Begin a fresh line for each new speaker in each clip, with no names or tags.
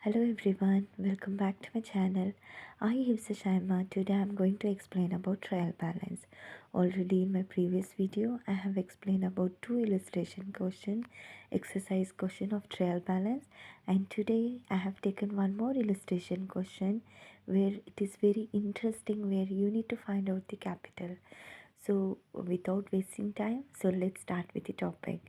Hello everyone, welcome back to my channel. I am Shaima. Today I am going to explain about trial balance. Already in my previous video I have explained about two illustration question, exercise question of trial balance, and today I have taken one more illustration question where it is very interesting, where you need to find out the capital. So without wasting time, so let's start with the topic.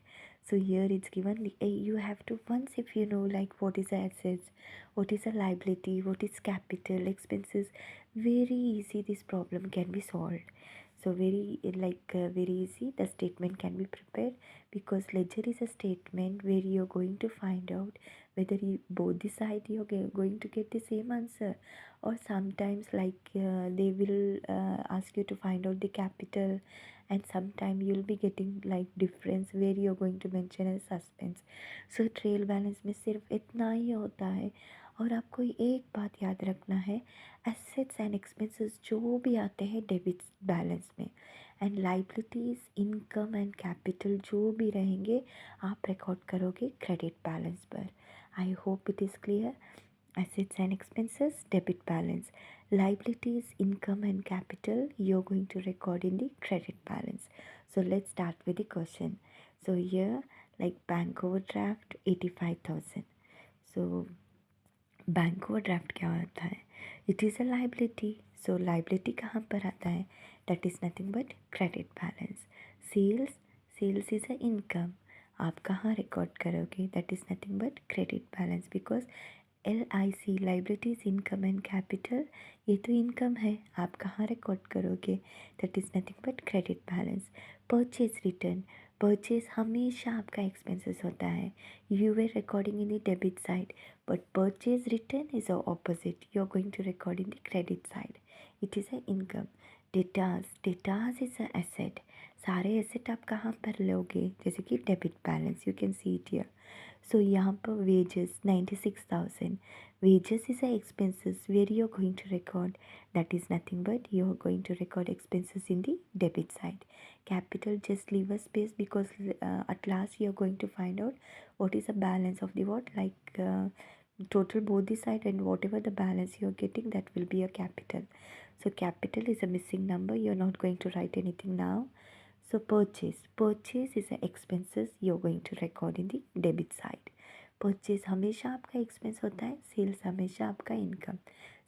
So here it's given you have to, once if you know like what is assets, what is a liability, what is capital, expenses, very easy this problem can be solved. So very easy the statement can be prepared, because ledger is a statement where you're going to find out whether you both the side you're going to get the same answer, or sometimes they will ask you to find out the capital, and sometime you'll be getting like difference where you're going to mention as suspense. So trial balance में सिर्फ इतना ही होता है, और आपको एक बात याद रखना है, एसेट्स एंड एक्सपेंसेस जो भी आते हैं डेबिट बैलेंस में, and liabilities, income and capital जो भी रहेंगे आप रिकॉर्ड करोगे क्रेडिट बैलेंस पर. आई hope it is clear. Assets and expenses, debit balance. Liabilities, income and capital, you're going to record in the credit balance. So let's start with the question. So here, like bank overdraft 85,000. So bank overdraft क्या होता है? It is a liability. So liability कहाँ पर आता है? That is nothing but credit balance. Sales, sales is a income. आप कहाँ record करोगे? That is nothing but credit balance, because LIC, liabilities, income and capital, ये तो इनकम है, आप कहाँ रिकॉर्ड करोगे? That is nothing but credit balance. Purchase return, purchase हमेशा आपका एक्सपेंसेस होता है. You were recording in the debit side, but purchase return is the opposite. You are going to record in the credit side. It is a income. Datas is a asset. सारे asset आप कहाँ पर लोगे? जैसे कि debit balance, you can see it here. So यहाँ पर wages 96,000. Wages is a expenses where you are going to record. That is nothing but you are going to record expenses in the debit side. Capital, just leave a space, because at last you are going to find out what is the balance of the what, total both the side, and whatever the balance you're getting, that will be a capital. So capital is a missing number, you're not going to write anything now. So purchase is a expenses you're going to record in the debit side. Purchase हमेशा आपका expense होता है, sales हमेशा आपका income.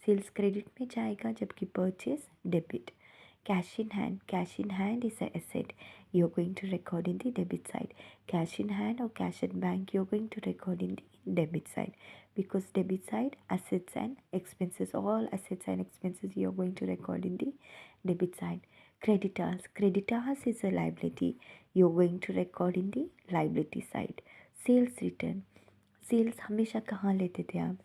Sales credit में जाएगा, जबकि purchase debit. Cash in hand is a asset, you are going to record in the debit side. Cash in hand और cash in bank you are going to record in the debit side, because debit side assets and expenses, all assets and expenses you are going to record in the debit side. Creditors is a liability, you are going to record in the liability side. Sales return, sales हमेशा कहाँ लेते थे आप?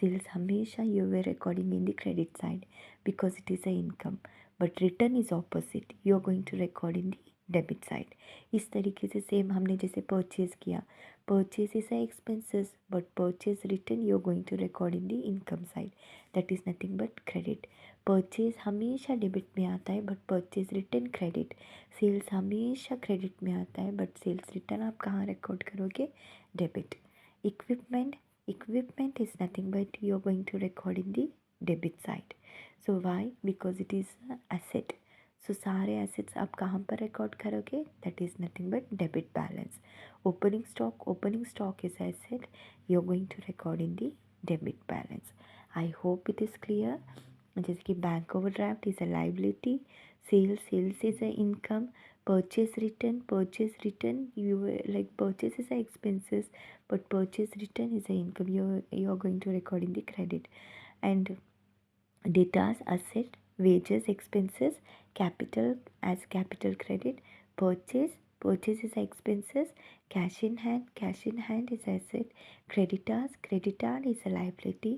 Sales हमेशा you were recording in the credit side, because it is a income. But return is opposite, you are going to record in the debit side. इस तरीके से same हमने जैसे परचेज़ किया, purchase is a expenses, but purchase return you are going to record in the income side. That is nothing but credit. Purchase हमेशा debit में आता है, but purchase return credit. Sales हमेशा क्रेडिट में आता है, बट सेल्स रिटर्न आप कहाँ रिकॉर्ड करोगे? Debit. Equipment is nothing but you're going to record in the debit side. So why? Because it is an asset. So सारे assets आप कहाँ पर record करोगे? That is nothing but debit balance. Opening stock is asset, you're going to record in the debit balance. I hope it is clear. जैसे कि bank overdraft is a liability, sales is a income, purchase return you like purchase is a expenses, but purchase return is a income, you are going to record in the credit. And data's asset, wages, expenses, capital as capital credit. Purchase is expenses, cash in hand is asset. Creditor is a liability.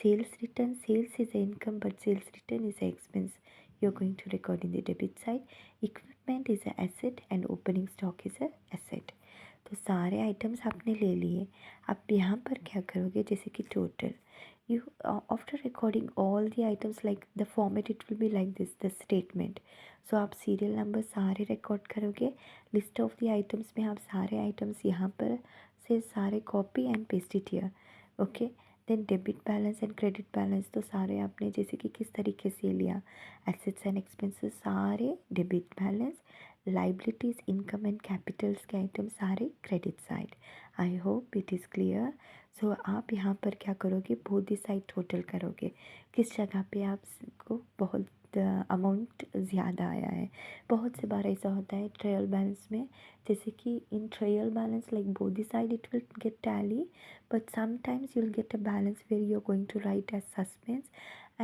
Sales is a income, but sales return is a expense, you're going to record in the debit side. Equipment is a asset and opening stock is a asset. तो सारे items आपने ले लिए. आप यहाँ पर क्या करोगे? जैसे कि total, you after recording all the items, like the format it will be like this, the statement. So आप सीरियल नंबर सारे रिकॉर्ड करोगे. लिस्ट ऑफ द आइटम्स में आप सारे आइटम्स यहाँ पर से सारे copy and paste it here. Okay. Then debit balance and credit balance तो सारे आपने जैसे कि किस तरीके से लिया, एसेट्स एंड एक्सपेंसेस सारे debit balance, liabilities income and capitals के आइटम सारे credit side. I hope it is clear. So आप यहाँ पर क्या करोगे, बोथ दी साइड टोटल करोगे, किस जगह पे आपको बहुत अमाउंट ज़्यादा आया है। बहुत से बार ऐसा होता है ट्रायल बैलेंस में, जैसे कि in trial balance like both the side it will get tally, but sometimes you'll get a balance where you're going to write as suspense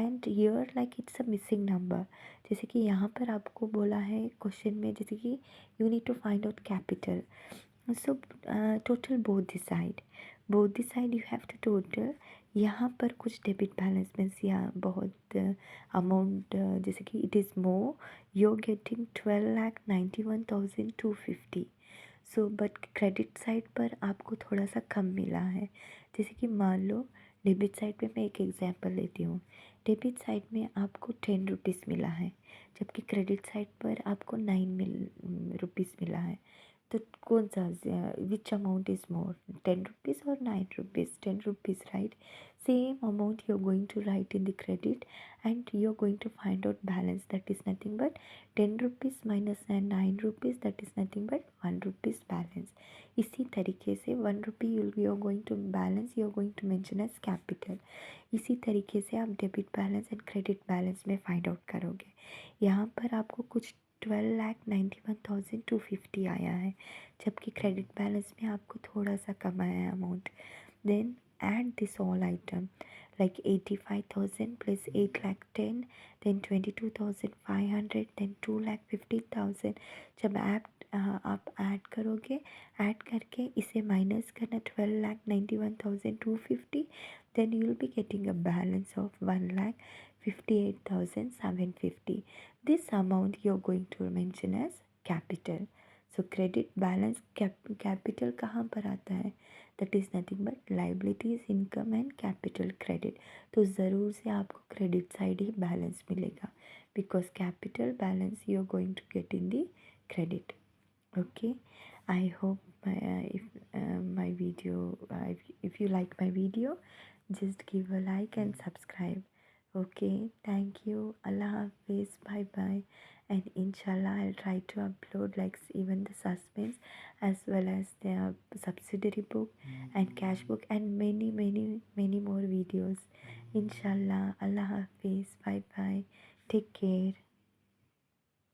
and here like it's a missing number। जैसे कि यहाँ पर आपको बोला है question में, जैसे कि you need to find out capital, so total both the side you have to total। यहाँ पर कुछ डेबिट बैलेंस में या बहुत अमाउंट जैसे कि it is more, you are getting 12,91,250। So but credit side पर आपको थोड़ा सा कम मिला है। जैसे कि मान लो डेबिट साइड पे मैं एक एग्जांपल लेती हूँ, डेबिट साइड में आपको 10 रुपीज़ मिला है, जबकि क्रेडिट साइड पर आपको 9 रुपीज़ मिला है। तो कौन सा, which amount is more, 10 rupees और 9 rupees? 10 rupees, right? Same amount you are going to write in the credit and you are going to find out balance, that is nothing but 10 rupees minus 9 rupees, that is nothing but 1 rupees balance। इसी तरीके से 1 rupee you are going to balance, you are going to mention as capital। इसी तरीके से आप debit balance and credit balance में find out करोगे। यहाँ पर आपको कुछ 12,91,250 आया है, जबकि क्रेडिट बैलेंस में आपको थोड़ा सा कम आया है amount. Then add this all item like 85,000 plus 8,10,000, then 22,500, then 2,50,000। जब आप ऐड करोगे, ऐड करके इसे माइनस करना 12,91,250, then you will be getting a balance of 1,58,750। this amount you are going to mention as capital। so credit balance capital कहाँ पर आता है, that is nothing but liabilities income and capital credit. तो ज़रूर से आपको credit side ही balance मिलेगा, because capital balance you are going to get in the credit. Okay, I hope if my video, if you like my video, just give a like and subscribe। okay, thank you, Allah Hafiz, bye bye, and inshallah I'll try to upload like even the suspense as well as the subsidiary book and cash book and many more videos, inshallah। Allah Hafiz, bye bye, take care।